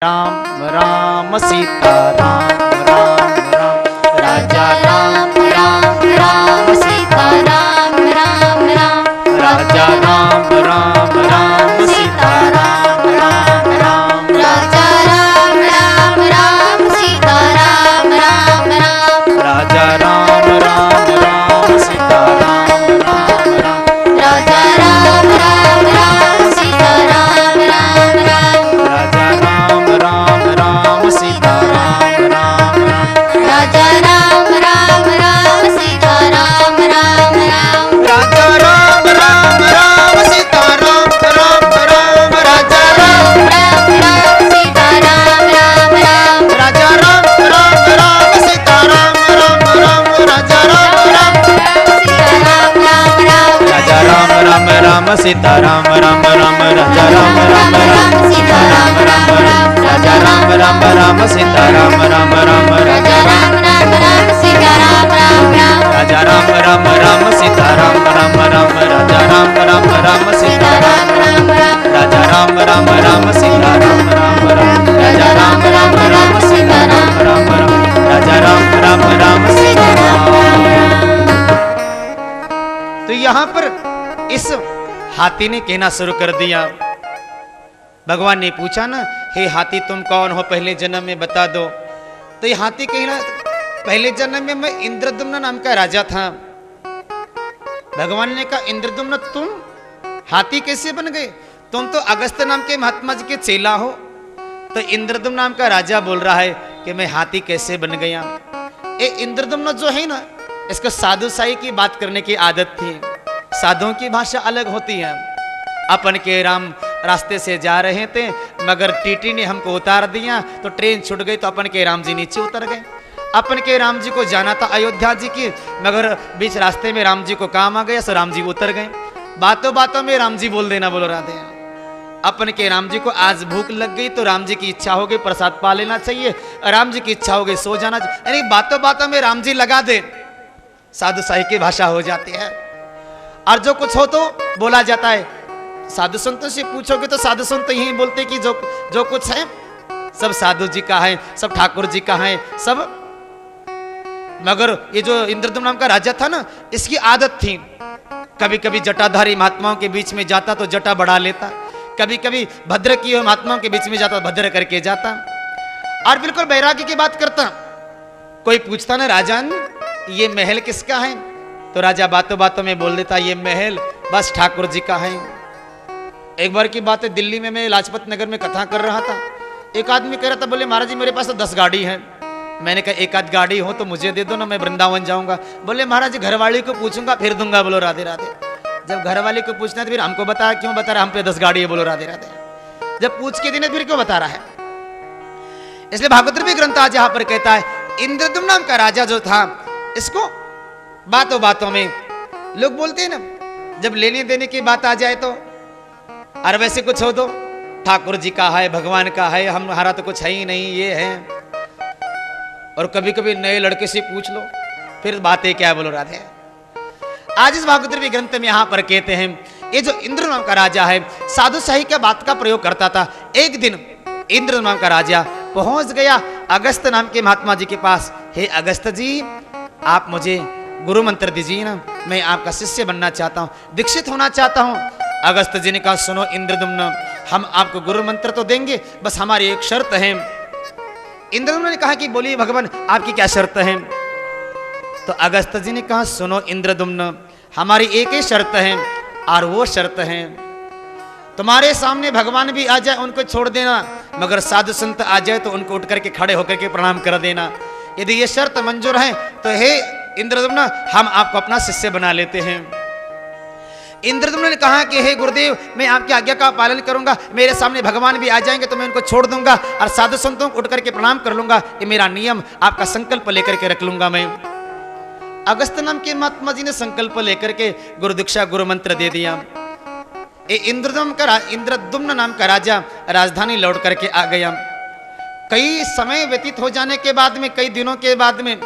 राम राम सीता राम राम राम राजा राम राम राम सीता राम राम राम राजा राम राम राम सीता राम राम राम राजा राम राम राम सीता राम राम राम राजा राम राम राम सीता राम राम राम राजा राम राम राम सीता राम राम राम राजा राम राम राम सीता राम राम राम राजा राम राम राम सीता राम राम राम राजा राम राम राम सीता राम राम राम राजा राम राम राम सीता राम राम राम राजा राम राम राम सीता राम राम राम राजा राम राम सीता राम राम राम राजा राम राम राम सीता राम राम राम राजा राम राम राम सीता राम राम राम राजा राम राम राम सीता राम राम राम राजा राम राम राम सीता राम राम राम राजा राम राम राम सीता राम राम राम राजा राम राम राम सीता राम राम राम राजा राम राम राम सीता राम राम राम राजा राम राम राम सीता राम राम राम राजा राम राम राम सीता राम। तो यहाँ पर इस हाथी ने कहना शुरू कर दिया। भगवान ने पूछा ना, हे हाथी तुम कौन हो, पहले जन्म में बता दो। तो ये हाथी कहना, पहले जन्म में मैं इंद्रदुम्न नाम का राजा था। भगवान ने कहा, इंद्रदुम्न तुम हाथी कैसे बन गए? तुम तो अगस्त्य नाम के महात्मा जी के चेला हो। तो इंद्रदुम्न नाम का राजा बोल रहा है कि मैं हाथी कैसे बन गया। ये इंद्रदुम्न जो है ना, इसको साधु साई की बात करने की आदत थी। साधुओं की भाषा अलग होती है। अपन के राम रास्ते से जा रहे थे, मगर टीटी ने हमको उतार दिया तो ट्रेन छूट गई, तो अपन के राम जी नीचे उतर गए। अपन के राम जी को जाना था अयोध्या जी की, मगर बीच रास्ते में राम जी को काम आ गया, सो राम जी उतर गए। बातों बातों में राम जी बोल देना, बोलो राधे। अपन के राम जी को आज भूख लग गई तो राम जी की इच्छा हो गई प्रसाद पा लेना चाहिए, राम जी की इच्छा हो गई सो जाना चाहिए। यानी बातों बातों में राम जी लगा दे, साधु साई की भाषा हो जाती है। और जो कुछ हो तो बोला जाता है। साधु संतों से पूछोगे तो साधु संत यही बोलते कि जो कुछ है सब साधु जी का है, सब ठाकुर जी का है, सब। मगर ये जो इंद्रदुम्न नाम का राजा था ना, इसकी आदत थी, कभी कभी जटाधारी महात्माओं के बीच में जाता तो जटा बढ़ा लेता, कभी कभी भद्र की महात्माओं के बीच में जाता तो भद्र करके जाता, और बिल्कुल बैरागी की बात करता। कोई पूछता ना, राजन ये महल किसका है? तो राजा बातों बातों में बोल देता, ये महल बस ठाकुर जी का है। एक बार की बात है, दिल्ली में मैं लाजपत नगर में कथा कर रहा था। एक आदमी कह रहा था, बोले महाराज जी मेरे पास तो 10 गाड़ी है। मैंने कहा एक आध गाड़ी हो तो मुझे दे दो ना, मैं वृंदावन जाऊंगा। बोले महाराज जी घरवाली को पूछूंगा फिर दूंगा। बोलो राधे राधे। जब घरवाली को पूछना है तो फिर हमको बता, क्यों बता रहा है हम पे 10 गाड़ी है? बोलो राधे राधे। जब पूछ के देने फिर क्यों बता रहा है? इसलिए भागवत भी ग्रंथ आज यहाँ पर कहता है, इंद्रदुम्न नाम का राजा जो था, इसको बातों बातों में लोग बोलते हैं ना, जब लेने देने की बात आ जाए तो, और वैसे कुछ हो तो ठाकुर जी का है, भगवान का है, हमारा तो कुछ है ही नहीं, ये है। और कभी कभी नए लड़के से पूछ लो, फिर बातें क्या, बोलो राधे। आज इस भागवत ग्रंथ में यहां पर कहते हैं, ये जो इंद्र नाम का राजा है, साधु साही के बात का प्रयोग करता था। एक दिन इंद्र नाम का राजा पहुंच गया अगस्त्य नाम के महात्मा जी के पास। हे अगस्त्य जी, आप मुझे गुरु मंत्र दीजिए ना, मैं आपका शिष्य बनना चाहता हूँ, दीक्षित होना चाहता हूँ। अगस्त्य जी ने कहा, सुनो इंद्रदुम्न, हम आपको गुरु मंत्र तो देंगे, बस हमारी एक शर्त है। इंद्रदुम्न ने कहा कि बोलिए भगवान, आपकी क्या शर्त है? तो अगस्त्य जी ने कहा, सुनो इंद्रदुम्न, हमारी एक ही शर्त है, और वो शर्त है तुम्हारे सामने भगवान भी आ जाए उनको छोड़ देना, मगर साधु संत आ जाए तो उनको उठ करके खड़े होकर के प्रणाम कर देना। यदि ये शर्त मंजूर है तो हे इंद्रदुम्न, हम आपको अपना शिष्य बना लेते हैं। इंद्रदुम्न ने कहा कि हे गुरुदेव, मैं आपकी आज्ञा का पालन करूंगा, मेरे सामने भगवान भी आ जाएंगे तो मैं उनको छोड़ दूंगा और साधु संतों को उठ करके प्रणाम कर लूंगा, ये मेरा नियम, आपका संकल्प लेकर के रख लूंगा मैं। अगस्त्य नाम के महात्मा जी ने संकल्प लेकर के गुरु दीक्षा गुरु मंत्र दे दिया। इंद्रदुम्न नाम का राजा राजधानी लौट करके आ गया। कई समय व्यतीत हो जाने के बाद में, कई दिनों के बाद में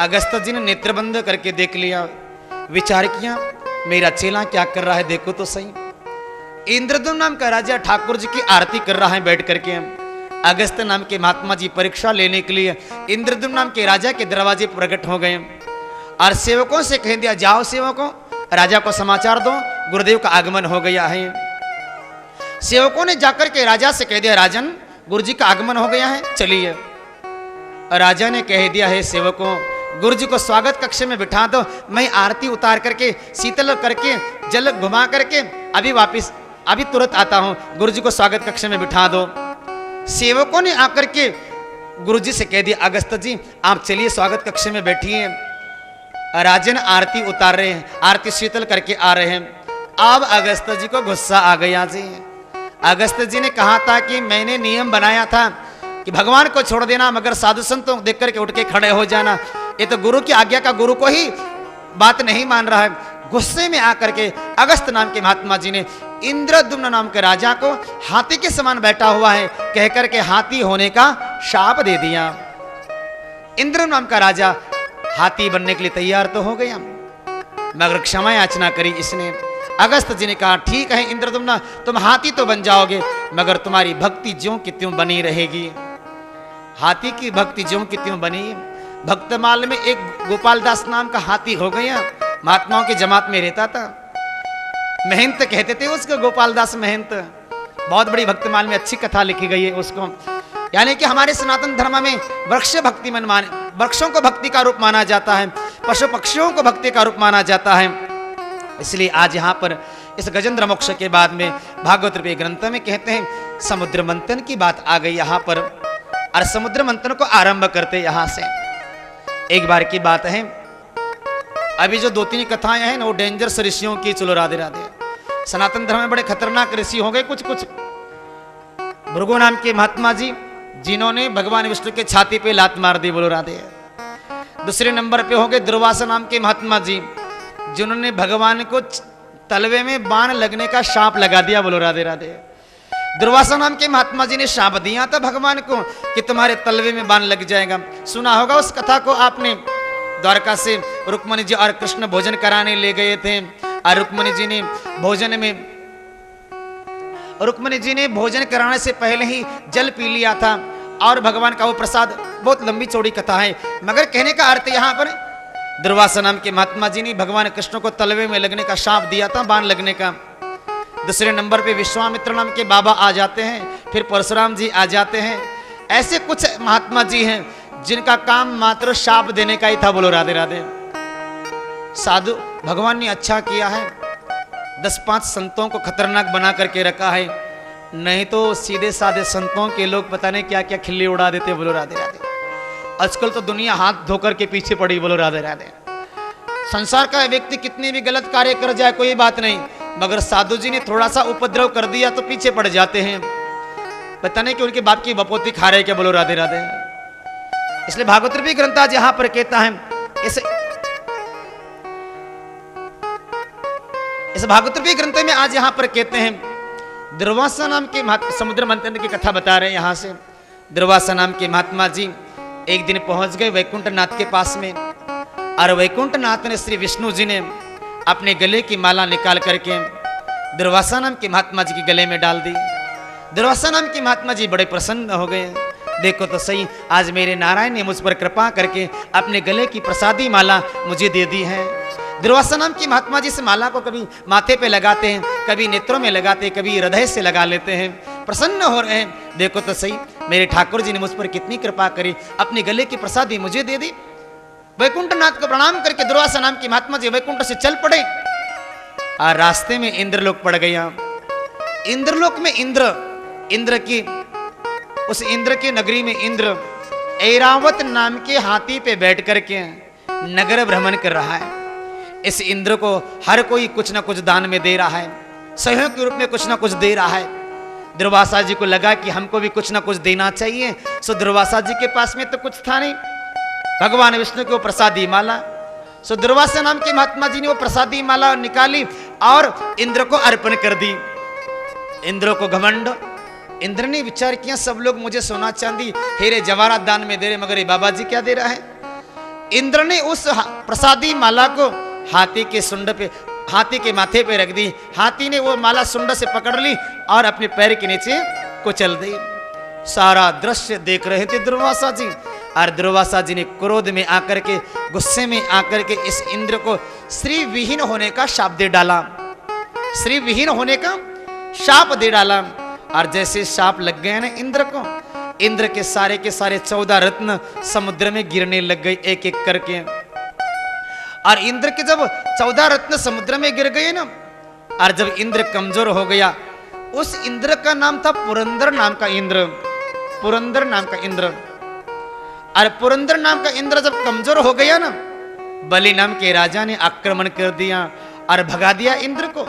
अगस्त्य जी ने नेत्र बंद करके देख लिया, विचार किया, मेरा चेला क्या कर रहा है देखो तो सही। इंद्रदुम्न नाम का राजा ठाकुर जी की आरती कर रहा है बैठ करके। अगस्त्य नाम के महात्मा जी परीक्षा लेने के लिए इंद्रद्युम्न नाम के राजा के दरवाजे प्रकट हो गए और सेवकों से कह दिया, जाओ सेवकों, राजा को समाचार दो, गुरुदेव का आगमन हो गया है। सेवकों ने जाकर के राजा से कह दिया, राजन गुरुजी का आगमन हो गया है, चलिए। राजा ने कह दिया है सेवकों, गुरुजी को स्वागत कक्ष में बिठा दो, मैं आरती उतार करके शीतल करके जल घुमा करके अभी तुरंत आता हूं, गुरुजी को स्वागत कक्ष में बिठा दो। सेवकों ने आकर के गुरुजी से कह दिया, अगस्त्य जी आप चलिए स्वागत कक्ष में बैठिए। राजन आरती उतार रहे हैं, आरती शीतल करके आ रहे हैं। अब अगस्त्य जी को गुस्सा आ गया जी। अगस्त्य जी ने कहा था कि मैंने नियम बनाया था कि भगवान को छोड़ देना, मगर साधु संतों देख करके उठ के खड़े हो जाना, ये तो गुरु की आज्ञा का गुरु को ही बात नहीं मान रहा है। गुस्से में आकर के अगस्त्य नाम के महात्मा जी ने इंद्रद्युम्न नाम के राजा को हाथी के समान बैठा हुआ है कहकर के हाथी होने का शाप दे दिया। इंद्र नाम का राजा हाथी बनने के लिए तैयार तो हो गया, मगर क्षमा याचना करी इसने। अगस्त्य जी ने कहा, ठीक है इंद्रद्युम्न, तुम हाथी तो बन जाओगे, मगर तुम्हारी भक्ति ज्यों की त्यों बनी रहेगी। हाथी की भक्ति ज्यों की त्यों बनी। भक्तमाल में एक गोपाल दास नाम का हाथी हो गया, महात्माओं की जमात में रहता था, महंत कहते थे उसको, गोपाल दास महंत। बहुत बड़ी भक्तमाल में अच्छी कथा लिखी गई है उसको। यानी कि हमारे सनातन धर्म में वृक्ष भक्ति मन माने, वृक्षों को भक्ति का रूप माना जाता है, पशु पक्षियों को भक्ति का रूप माना जाता है। इसलिए आज यहाँ पर इस गजेंद्र मोक्ष के बाद में भागवत रूपी ग्रंथ में कहते हैं समुद्र मंथन की बात आ गई यहाँ पर, और समुद्र मंथन को आरंभ करते यहाँ से। एक बार की बात है, अभी जो 2-3 कथाएं हैं ना वो डेंजरस ऋषियों की, चलो राधे राधे। सनातन धर्म में बड़े खतरनाक ऋषि हो गए कुछ। भृगु नाम के महात्मा जी जिन्होंने भगवान विष्णु के छाती पे लात मार दी, बोलो राधे। दूसरे नंबर पे हो गए दुर्वासा नाम के महात्मा जी जिन्होंने भगवान को तलवे में बाण लगने का शाप लगा दिया, बोलो राधे राधे। दुर्वासा नाम के महात्मा जी ने शाप दिया था भगवान को कि तुम्हारे तलवे में बाण लग जाएगा। सुना होगा उस कथा को आपने। द्वारका से रुक्मणी जी और कृष्ण भोजन कराने ले गए थे, और रुक्मणी जी ने भोजन कराने से पहले ही जल पी लिया था, और भगवान का वो प्रसाद, बहुत लंबी चौड़ी कथा है, मगर कहने का अर्थ यहाँ पर दुर्वासा नाम के महात्मा जी ने भगवान कृष्ण को तलवे में लगने का शाप दिया था, बाण लगने का। दूसरे नंबर पे विश्वामित्र नाम के बाबा आ जाते हैं, फिर परशुराम जी आ जाते हैं। ऐसे कुछ महात्मा जी हैं जिनका काम मात्र शाप देने का ही था, बोलो राधे राधे। साधु भगवान ने अच्छा किया है, 10-5 संतों को खतरनाक बना करके रखा है, नहीं तो सीधे साधे संतों के लोग पता नहीं क्या क्या खिल्ली उड़ा देते, बोलो राधे राधे। आजकल तो दुनिया हाथ धोकर के पीछे पड़ी, बोलो राधे राधे। संसार का व्यक्ति कितने भी गलत कार्य कर जाए कोई बात नहीं, मगर साधु जी ने थोड़ा सा उपद्रव कर दिया तो पीछे पड़ जाते हैं, पता नहीं कि उनके बाप की बपोती खा रहे क्या, बोलो राधे राधे। इसलिए भागवत रूपी ग्रंथ आज यहां पर कहता है, इस भागवत रूपी ग्रंथ में आज यहां पर कहते हैं दुर्वासा नाम के समुद्र मंथन की कथा बता रहे हैं। यहां से दुर्वासा नाम के महात्मा जी एक दिन पहुंच गए वैकुंठ नाथ के पास में, और वैकुंठ नाथ ने श्री विष्णु जी ने अपने गले की माला निकाल करके दुर्वासा नाम के महात्मा जी के गले में डाल दी। दुर्वासा नाम के महात्मा जी बड़े प्रसन्न हो गए, देखो तो सही आज मेरे नारायण ने मुझ पर कृपा करके अपने गले की प्रसादी माला मुझे दे दी है। दुर्वासा नाम की महात्मा जी इस माला को कभी माथे पे लगाते हैं, कभी नेत्रों में लगाते हैं, कभी हृदय से लगा लेते हैं, प्रसन्न हो रहे हैं। देखो तो सही मेरे ठाकुर जी ने मुझ पर कितनी कृपा करी, अपनी गले की प्रसादी मुझे दे दी। वैकुंठ नाथ को प्रणाम करके दुर्वासा नाम की महात्मा जी वैकुंठ से चल पड़े, और रास्ते में इंद्रलोक पड़ गया। इंद्रलोक में इंद्र की नगरी में इंद्र ऐरावत नाम के हाथी पे बैठ करके नगर भ्रमण कर रहा है। इस इंद्र को हर कोई कुछ ना कुछ दान में दे रहा है, सहयोग के रूप में कुछ ना कुछ दे रहा है। दुर्वासा जी को लगा कि हमको भी कुछ ना कुछ देना चाहिए, सो दुर्वासा जी के पास में तो कुछ था नहीं, भगवान विष्णु की वो प्रसादी माला। सो दुर्वासा नाम के महात्मा जी ने वो प्रसादी माला निकाली और इंद्र को अर्पण कर दी। इंद्र को घमंड, इंद्र ने विचार किया सब लोग मुझे सोना चांदी हीरे जवाहरात दान में दे रहे, मगर ये बाबा जी क्या दे रहा है। इंद्र ने उस प्रसादी माला को हाथी के माथे पे रख दी। हाथी ने वो माला सुंड से पकड़ ली और अपने पैर के नीचे कुचल दी। सारा दृश्य देख रहे थे दुर्वासा जी। और दुर्वासा जी ने क्रोध में आकर के, गुस्से में आकर के इस इंद्र को श्री विहीन होने का शाप दे डाला, श्री विहीन होने का शाप दे डाला। और जैसे शाप लग गए ना इंद्र को, इंद्र के सारे 14 रत्न समुद्र में गिरने लग गए एक एक करके। और इंद्र के जब 14 रत्न समुद्र में गिर गए ना, और जब इंद्र कमजोर हो गया, उस इंद्र का नाम था पुरंदर नाम का इंद्र, पुरंदर नाम का इंद्र। और पुरंदर नाम का इंद्र जब कमजोर हो गया ना, बलि नाम के राजा ने आक्रमण कर दिया और भगा दिया इंद्र को।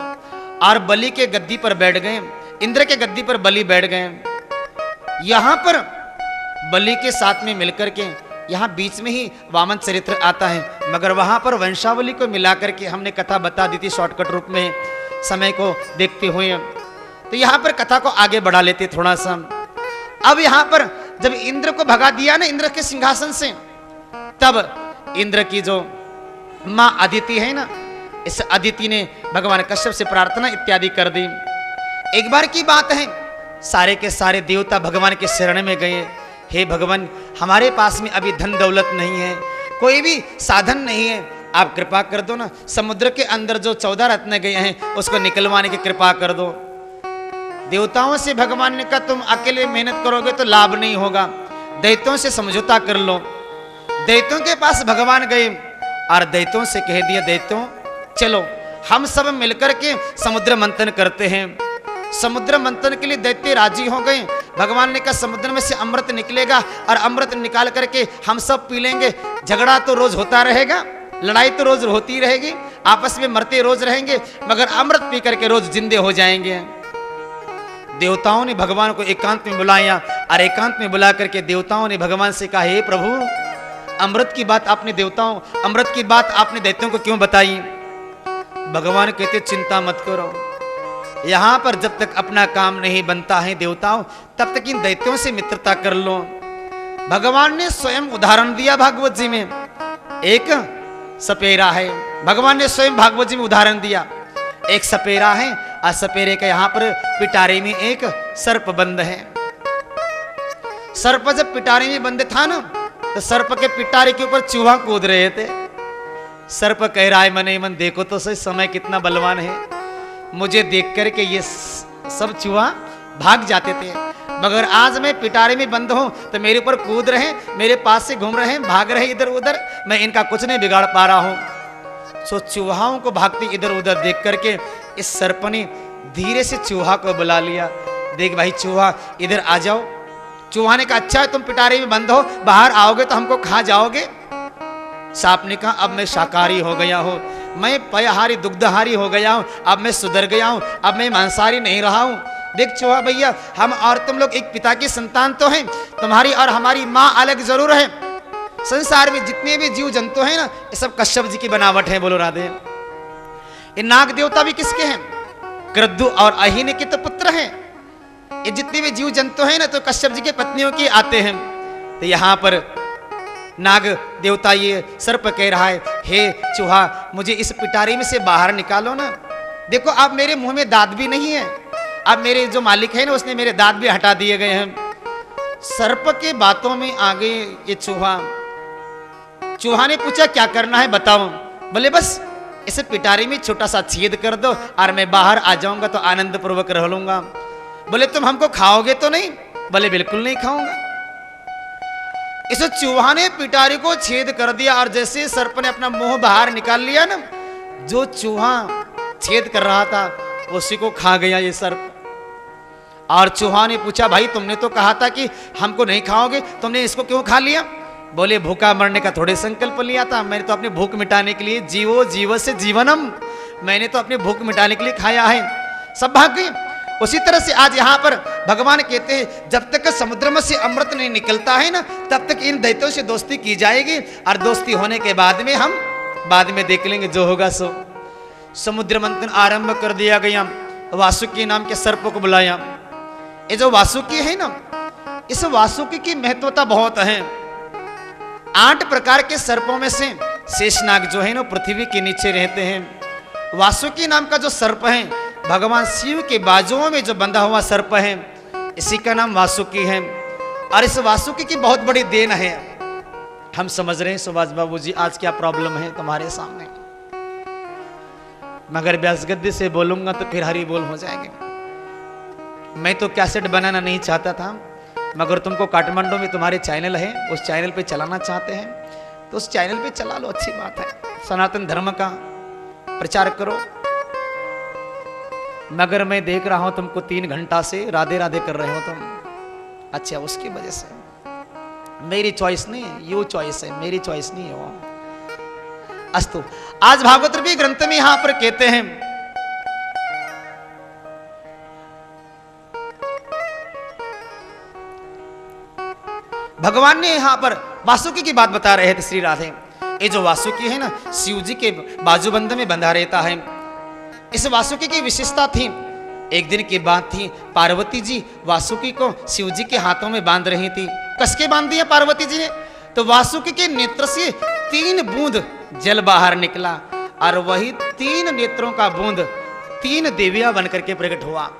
और बलि के गद्दी पर बैठ गए, इंद्र के गद्दी पर बलि बैठ गए। यहां पर बलि के साथ में मिलकर के, यहाँ बीच में ही वामन चरित्र आता है, मगर वहां पर वंशावली को मिलाकर के हमने कथा बता दी थी शॉर्टकट रूप में, समय को देखते हुए। तो यहाँ पर कथा को आगे बढ़ा लेते थोड़ा सा। अब यहाँ पर जब इंद्र को भगा दिया ना इंद्र के सिंहासन से, तब इंद्र की जो माँ अदिति है ना, इस अदिति ने भगवान कश्यप से प्रार्थना इत्यादि कर दी। एक बार की बात है, सारे के सारे देवता भगवान के शरण में गए। हे भगवान, हमारे पास में अभी धन दौलत नहीं है, कोई भी साधन नहीं है, आप कृपा कर दो ना, समुद्र के अंदर जो 14 रत्न गए हैं उसको निकलवाने की कृपा कर दो। देवताओं से भगवान ने कहा तुम अकेले मेहनत करोगे तो लाभ नहीं होगा, दैत्यों से समझौता कर लो। दैत्यों के पास भगवान गए और दैत्यों से कह दिया, दैत्यों चलो हम सब मिलकर के समुद्र मंथन करते हैं। समुद्र मंथन के लिए दैत्य राजी हो गए। भगवान ने कहा समुद्र में से अमृत निकलेगा और अमृत निकाल करके हम सब पी लेंगे। झगड़ा तो रोज होता रहेगा, लड़ाई तो रोज होती रहेगी, आपस में मरते रोज रहेंगे, मगर अमृत पी करके रोज जिंदे हो जाएंगे। देवताओं ने भगवान को एकांत में बुलाया और एकांत में बुला करके देवताओं ने भगवान से कहा, हे प्रभु, अमृत की बात आपने अमृत की बात आपने दैत्यों को क्यों बताई? भगवान कहते चिंता मत करो, यहां पर जब तक अपना काम नहीं बनता है देवताओं, तब तक इन दैत्यों से मित्रता कर लो। भगवान ने स्वयं उदाहरण दिया भागवत जी में, एक सपेरा है, भगवान ने स्वयं भागवत जी में उदाहरण दिया, एक सपेरा है और सपेरे का यहां पर पिटारे में एक सर्प बंद है। सर्प जब पिटारे में बंद था ना, तो सर्प के पिटारे के ऊपर चूहा कूद रहे थे। सर्प कह रहा है मने मन, देखो तो सही समय कितना बलवान है, मुझे देख करके ये सब चूहा भाग जाते थे, मगर आज मैं पिटारे में बंद हूं तो मेरे ऊपर कूद रहे, मेरे पास से घूम रहे, भाग रहे इधर उधर, मैं इनका कुछ नहीं बिगाड़ पा रहा हूं। सो चूहाओं को भागते इधर उधर देख करके इस सर्प ने धीरे से चूहा को बुला लिया, देख भाई चूहा इधर आ जाओ। चूहा ने कहा अच्छा तुम पिटारे में बंद हो, बाहर आओगे तो हमको खा जाओगे। सांप ने कहा अब मैं शाकाहारी हो गया हूं, मैं पयहारी दुग्धहारी हो गया हूं, अब मैं सुधर गया हूं, अब मैं मांसाहारी नहीं रहा हूं। देख चूहा भैया, हम और तुम लोग एक पिता की संतान तो हैं, तुम्हारी और हमारी माँ अलग जरूर है। संसार में जितने भी जीव जंतु हैं ना, ये सब कश्यप जी की बनावट है। बोलो राधे। ये नाग देवता भी किसके हैं? क्रद्दु और अहिन के तो पुत्र हैं। ये जितने भी जीव जंतु हैं ना, तो कश्यप जी के पत्नियों के आते हैं। तो यहाँ पर नाग देवता ये सर्प कह रहा है, हे चूहा मुझे इस पिटारी में से बाहर निकालो ना। देखो अब मेरे मुंह में दांत भी नहीं है, अब मेरे जो मालिक है ना उसने मेरे दांत भी हटा दिए गए हैं। सर्प के बातों में आ गए ये चूहा। चूहा ने पूछा क्या करना है बताओ। बोले बस इस पिटारी में छोटा सा छेद कर दो और मैं बाहर आ जाऊंगा तो आनंद पूर्वक रह लूंगा। बोले तुम हमको खाओगे तो नहीं? बोले बिल्कुल नहीं खाऊंगा। इस चूहा ने पिटारी को छेद कर दिया और जैसे सर्प ने अपना मुंह बाहर निकाल लिया ना, जो चूहा छेद कर रहा था उसी को खा गया ये सर्प। और चूहा ने पूछा भाई तुमने तो कहा था कि हमको नहीं खाओगे, तुमने इसको क्यों खा लिया? बोले भूखा मरने का थोड़े संकल्प लिया था, मैंने तो अपनी भूख मिटाने के लिए, जीवो जीव से जीवनम, मैंने तो अपनी भूख मिटाने के लिए खाया है। सब भाग गए। उसी तरह से आज यहाँ पर भगवान कहते हैं जब तक समुद्र में से अमृत नहीं निकलता है ना, तब तक इन दैत्यों से दोस्ती की जाएगी और दोस्ती होने के बाद में हम बाद में देख लेंगे जो होगा सो। समुद्र मंथन आरंभ कर दिया गया। वासुकी नाम के सर्प को बुलाया। ये जो वासुकी है ना, इस वासुकी की महत्वता बहुत है। 8 प्रकार के सर्पों में से शेषनाग जो है ना पृथ्वी के नीचे रहते हैं। वासुकी नाम का जो सर्प है भगवान शिव के बाजुओं में जो बंधा हुआ सर्प है, इसी का नाम वासुकी है। और इस वासुकी की बहुत बड़ी देन है। हम समझ रहे हैं सुभाष बाबू जी आज क्या प्रॉब्लम है तुम्हारे सामने, मगर व्यास गद्दी से बोलूंगा तो फिर हरी बोल हो जाएंगे। मैं तो कैसेट बनाना नहीं चाहता था, मगर तुमको काठमांडू में तुम्हारे चैनल है, उस चैनल पे चलाना चाहते हैं तो उस चैनल पे चला लो, अच्छी बात है, सनातन धर्म का प्रचार करो। मगर मैं देख रहा हूं तुमको 3 घंटा से राधे राधे कर रहे हो तुम। अच्छा, उसकी वजह से मेरी चॉइस नहीं है, यू चॉइस है, मेरी चॉइस नहीं है वो। अस्तु, आज भागवत रूपी ग्रंथ में यहां पर कहते हैं भगवान ने यहां पर वासुकी की बात बता रहे थे श्री राधे। ये जो वासुकी है ना, शिव जी के बाजूबंद में बंधा रहता है। इस वासुकी की विशेषता थी, एक दिन की बात थी, पार्वती जी वासुकी को शिव जी के हाथों में बांध रही थी। कसके बांध दिया पार्वती जी ने, तो वासुकी के नेत्र से 3 बूंद जल बाहर निकला और वही 3 नेत्रों का बूंद 3 देवियां बनकर के प्रकट हुआ।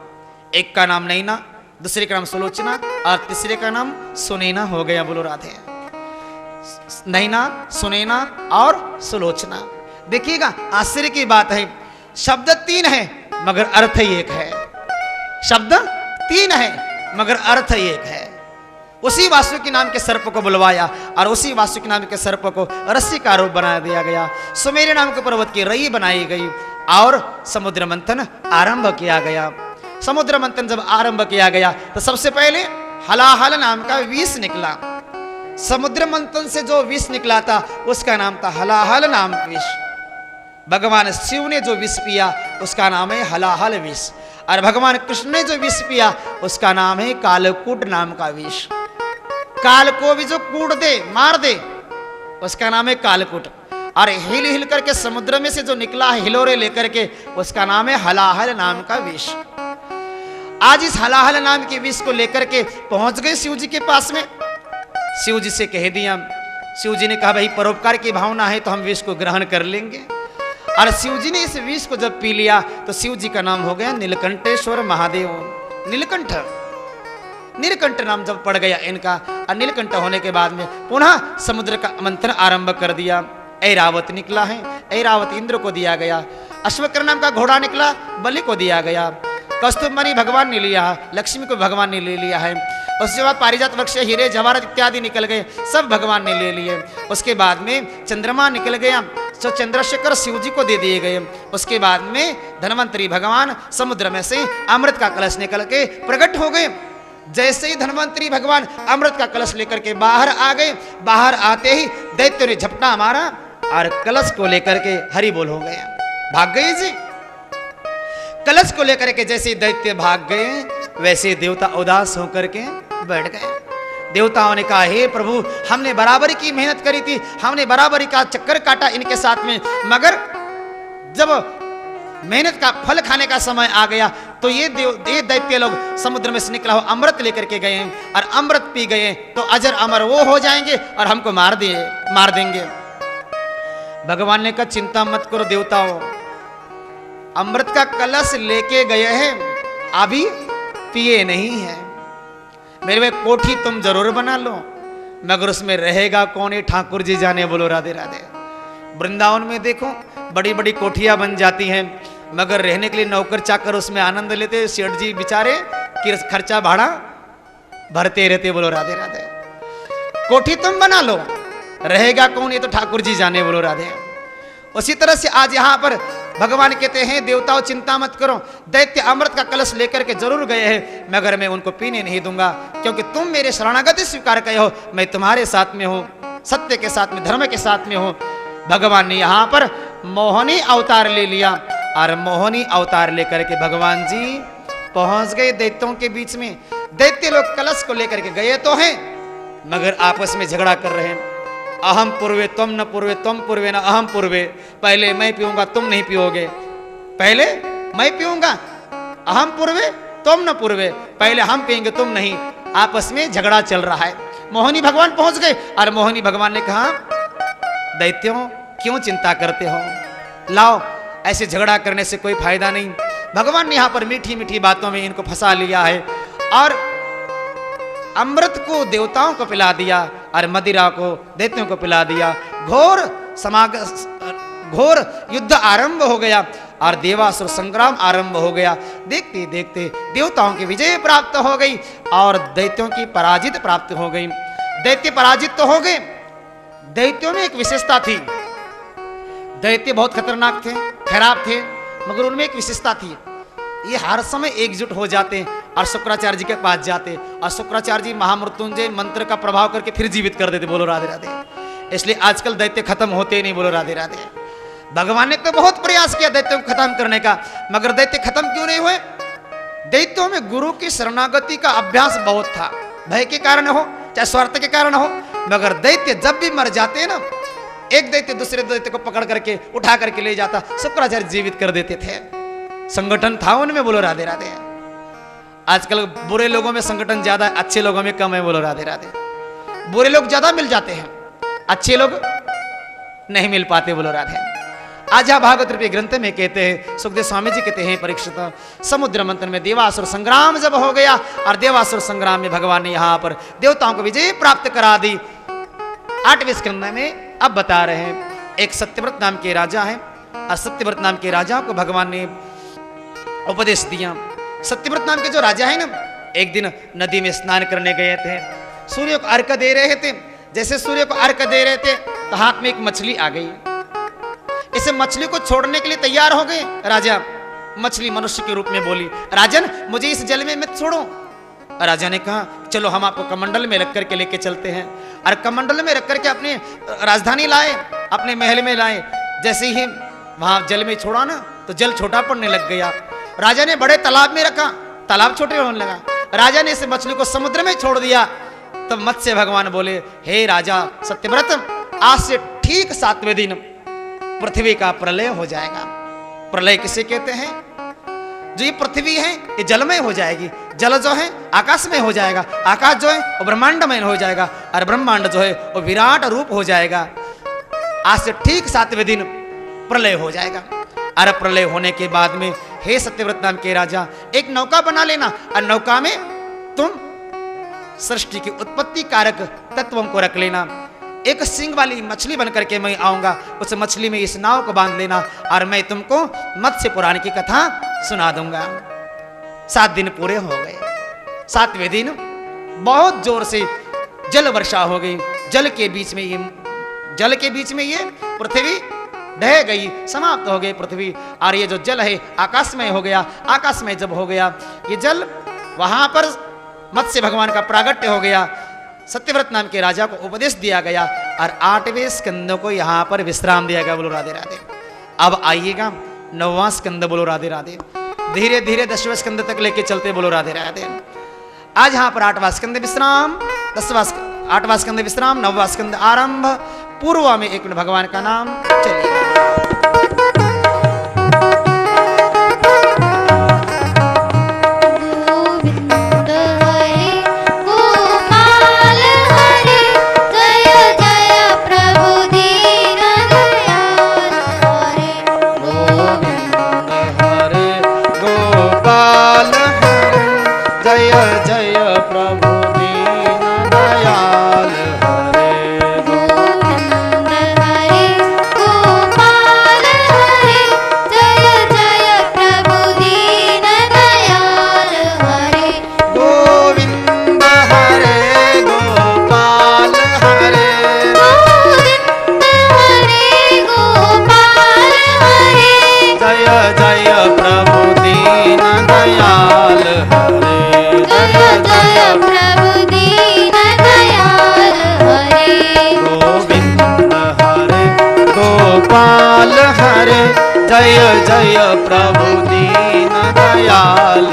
एक का नाम नैना, दूसरे का नाम सुलोचना और तीसरे का नाम सुनैना हो गया। बोलो राधे। नैना, सुनैना और सुलोचना। देखिएगा आश्चर्य की बात है, शब्द 3 है मगर अर्थ एक है। शब्द 3 है मगर अर्थ एक है। उसी वासुकी नाम के सर्प को बुलवाया और उसी वासुकी नाम के सर्प को रस्सी का रूप बना दिया गया। सुमेरु नाम के पर्वत की रई बनाई गई और समुद्र मंथन आरंभ किया गया। समुद्र मंथन जब आरंभ किया गया तो सबसे पहले हलाहल नाम का विष निकला। समुद्र मंथन से जो विष निकला था उसका नाम था हलाहल नाम विष। भगवान शिव ने जो विष पिया उसका नाम है हलाहल विष, और भगवान कृष्ण ने जो विष पिया उसका नाम है कालकूट नाम का विष। काल को भी जो कूट दे, मार दे, उसका नाम है कालकूट। और हिल हिल करके समुद्र में से जो निकला है हिलोरे लेकर के, उसका नाम है हलाहल नाम का विष। आज इस हलाहल नाम के विष को लेकर के पहुंच गए शिव जी के पास में। शिव जी से कह दिया, शिव जी ने कहा भाई परोपकार की भावना है तो हम विष को ग्रहण कर लेंगे। और शिव जी ने इस विष को जब पी लिया तो शिव जी का नाम हो गया नीलकंठेश्वर महादेव। नीलकंठ, नीलकंठ नाम जब पड़ गया इनका, और नीलकंठ होने के बाद में पुनः समुद्र का मंथन आरंभ कर दिया। ऐरावत निकला है, ऐरावत इंद्र को दिया गया। अश्वकर नाम का घोड़ा निकला, बलि को दिया गया। कस्तूरमणि भगवान ने लिया, लक्ष्मी को भगवान ने ले लिया है। उसके बाद पारिजात वृक्ष, हीरे जवाहरात इत्यादि निकल गए, सब भगवान ने ले लिए। उसके बाद में चंद्रमा निकल गया, तो चंद्रशेखर शिव जी को दे दिए गए। उसके बाद में धन्वंतरी भगवान समुद्र में से अमृत का कलश निकल के प्रकट हो गए। जैसे ही धन्वंतरी भगवान अमृत का कलश लेकर के बाहर आ गए, बाहर आते ही दैत्य ने झपटा मारा और कलश को लेकर के हरि बोल हो गया, भाग गए जी। कलश को लेकर के जैसे दैत्य भाग गए वैसे देवता उदास होकर के बैठ गए। देवताओं ने कहा हे प्रभु, हमने बराबरी की मेहनत करी थी, हमने बराबरी का चक्कर काटा इनके साथ में, मगर जब मेहनत का फल खाने का समय आ गया तो ये दैत्य लोग समुद्र में से निकला हो अमृत लेकर के गए और अमृत पी गए तो अजर अमर वो हो जाएंगे और हमको मार देंगे। भगवान ने कहा चिंता मत करो देवताओं, अमृत का कलश लेके गए हैं, अभी पिए नहीं है। मेरे में कोठी तुम जरूर बना लो, मगर उसमें रहेगा कौन, ये ठाकुर जी जाने। बोलो राधे राधे। वृंदावन में देखो बड़ी बड़ी कोठियां बन जाती हैं, मगर रहने के लिए नौकर चाकर उसमें आनंद लेते, सेठ जी बेचारे खर्चा भाड़ा भरते रहते। बोलो राधे राधे। कोठी तुम बना लो, रहेगा कौन, ये तो ठाकुर जी जाने। बोलो राधे। उसी तरह से आज यहाँ पर भगवान कहते हैं देवताओं चिंता मत करो, दैत्य अमृत का कलश लेकर के जरूर गए हैं, मगर मैं उनको पीने नहीं दूंगा, क्योंकि तुम मेरे शरणागति स्वीकार कहे हो, मैं तुम्हारे साथ में हूँ, सत्य के साथ में, धर्म के साथ में हूँ। भगवान ने यहाँ पर मोहनी अवतार ले लिया और मोहनी अवतार लेकर के भगवान जी पहुंच गए दैत्यों के बीच में। दैत्य लोग कलश को लेकर के गए तो हैं, मगर आपस में झगड़ा कर रहे हैं। अहम पूर्वे तुम न पूर्वे, तुम पूर्वे न अहम पूर्वे। पहले मैं पीऊंगा तुम नहीं पियोगे, पहले मैं पीऊंगा, अहम पूर्वे तुम न पूर्वे, पहले हम पिएंगे तुम नहीं। आपस में झगड़ा चल रहा है। मोहिनी भगवान पहुंच गए और मोहिनी भगवान ने कहा दैत्यों क्यों चिंता करते हो, लाओ ऐसे झगड़ा करने से कोई फायदा नहीं। भगवान ने यहाँ पर मीठी मीठी बातों में इनको फंसा लिया है और अमृत को देवताओं को पिला दिया और मदिरा को दैत्यों को पिला दिया। घोर युद्ध आरंभ हो गया और देवासुर संग्राम आरंभ हो गया। देखते देखते देवताओं की विजय प्राप्त हो गई और दैत्यों की पराजित प्राप्त हो गई। दैत्य पराजित तो हो गए। दैत्यों में एक विशेषता थी। दैत्य बहुत खतरनाक थे, खराब थे, मगर उनमें एक विशेषता थी। ये हर समय एकजुट हो जाते और शुक्राचार्य जी के पास जाते और शुक्राचार्य जी महामृत्युंजय मंत्र का प्रभाव करके फिर जीवित कर देते। बोलो राधे राधे। इसलिए आजकल दैत्य खत्म होते ही नहीं। बोलो राधे राधे। भगवान ने तो बहुत प्रयास किया दैत्यों को खत्म करने का, मगर दैत्य खत्म क्यों नहीं हुए? दैत्यों में गुरु की शरणागति का अभ्यास बहुत था। भय के कारण हो चाहे स्वार्थ के कारण हो, मगर दैत्य जब भी मर जाते हैं ना, एक दैत्य दूसरे दैत्य को पकड़ करके उठा करके ले जाता, शुक्राचार्य जीवित कर देते थे। संगठन था उनमें। बोलो राधे राधे। आजकल बुरे लोगों में संगठन ज्यादा, अच्छे लोगों में कम है। बोलो राधे राधे। बुरे लोग ज्यादा मिल जाते हैं, अच्छे लोग नहीं मिल पाते। बोलो राधे। आज भागवत रूपी ग्रंथ में कहते हैं, सुखदेव स्वामी जी कहते हैं, परीक्षित समुद्र मंथन में देवासुर संग्राम जब हो गया और देवासुर संग्राम में भगवान ने यहाँ पर देवताओं को विजय प्राप्त करा दी। 8वें स्कंद में अब बता रहे हैं, एक सत्यव्रत नाम के राजा हैं और सत्यव्रत नाम के राजा को भगवान ने उपदेश दिया। सत्यव्रत नाम के जो राजा है ना, एक दिन नदी में स्नान करने गए थे, सूर्य को अर्घ दे रहे थे। जैसे सूर्य को अर्घ दे रहे थे तो हाथ में एक मछली आ गई। इसे मछली को छोड़ने के लिए तैयार हो गए राजा। मछली मनुष्य के रूप में बोली, राजन मुझे इस जल में मत छोड़ो। राजा ने कहा, चलो हम आपको कमंडल में रख करके लेके चलते हैं। और कमंडल में रख करके अपने राजधानी लाए, अपने महल में लाए। जैसे ही वहां जल में छोड़ा ना, तो जल छोटा पड़ने लग गया। राजा ने बड़े तालाब में रखा, तालाब छोटे होने लगा। राजा ने इस मछली को समुद्र में छोड़ दिया। तब मत्स्य भगवान बोले, हे राजा सत्यव्रत, आज से ठीक 7वें दिन पृथ्वी का प्रलय हो जाएगा। प्रलय किसे कहते हैं? जो ये पृथ्वी है ये जलमय हो जाएगी, जल जो है आकाश में हो जाएगा, आकाश जो है वो ब्रह्मांडमय हो जाएगा और ब्रह्मांड जो है वो विराट रूप हो जाएगा। आज से ठीक 7वें दिन प्रलय हो जाएगा। और प्रलय होने के बाद में हे सत्यव्रत नाम के राजा, एक नौका बना लेना और नौका में तुम सृष्टि की उत्पत्ति कारक तत्वों को रख लेना। एक सिंग वाली मछली बन करके मैं आऊंगा, उस मछली में इस नाव को बांध लेना और मैं तुमको मत्स्य पुराण की कथा सुना दूंगा। 7 दिन पूरे हो गए। 7वें दिन बहुत जोर से जल वर्षा हो गई। जल के बीच में ये पृथ्वी ढह गई, समाप्त हो गई पृथ्वी। और ये जो जल है आकाश में हो गया। आकाश में जब हो गया ये जल, वहां पर मत्स्य भगवान का प्रागट्य हो गया। सत्यव्रत नाम के राजा को उपदेश दिया गया और 8वें स्कंद को यहाँ पर विश्राम दिया गया। बोलो राधे राधे। अब आइएगा 9वां स्कंद। बोलो राधे राधे। धीरे धीरे 10वें स्कंद तक लेके चलते। बोलो राधे राधे। आज यहाँ पर 8वां स्कंद विश्राम, 8वां स्कंद विश्राम, 9वां स्कंद आरंभ। पूर्व में एक मिनट भगवान का नाम चलिए। जय जय प्रभु दीन दयाल।